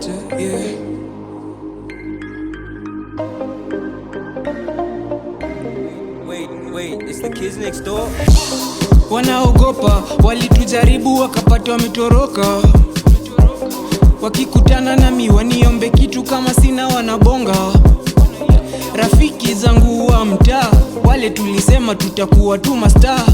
culture, yeah. Wait, it's the kids next door. Wanaogopa, walitujaribu wakapata wametoroka. Wakikutana nami waniombe kitu kama sina wanabonga. Rafiki zangu wa mtaa, wale tulisema tutakuwa tu mastaa.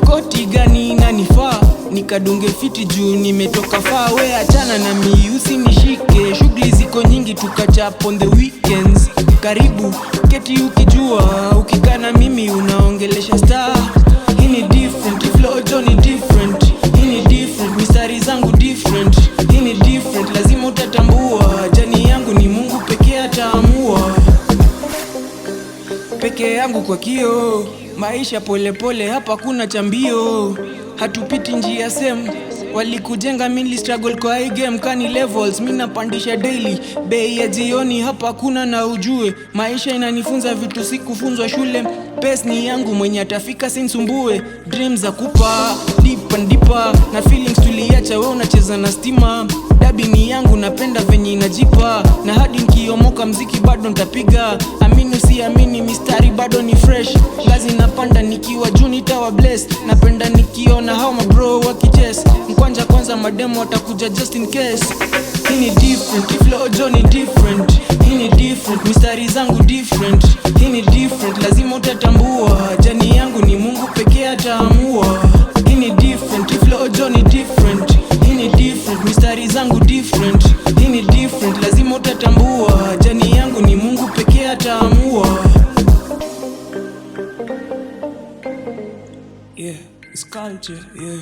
Koti gani inanifaa, nikadunge fiti juu nimetoka far. We achana na mi usinishike, shughuli ziko nyingi tukachap on the weekends. Karibu keti ukijua, ukikaa na mimi unaongelesha star. Hii ni different, flow Johnny different. Hii ni different, mistari zangu different. Hii ni different, lazima utatambua. Jani yangu ni Mungu pekee ataamua. Peke yangu kwa kio, maisha pole pole, hapa kuna chambio. Hatupiti njia same, walikujenga mili struggle kwa hii game. Kani levels, mina pandisha daily. Bei ya jioni hapa kuna na ujue. Maisha inanifunza vitu sikufunzwa shule. Pace ni yangu mwenye atafika sinsumbue. Dreams za kupa, deep and deeper. Na feelings tuliacha we unacheza na stima. Dabi ni yangu napenda venye inajipa. Na hadi nikiomoka mziki bado ntapiga. Amini usiamini mistari bado ni fresh. Ngazi napanda nikiwa juu nitawa bless. Napenda nikiona hao mabro wakichess. Mkwanja kwanza mademo watakuja just in case. Hii ni different, flow Johnny different. Hii ni different, mistari zangu different. Hii ni different, lazima utatambua. Jani yangu ni Mungu pekee ataamua. Hii ni different, flow Johnny different. Hii ni different, mistari zangu different. Hii ni different, lazima utatambua. Jani yangu ni Mungu pekee ataamua. Yeah, it's culture, yeah.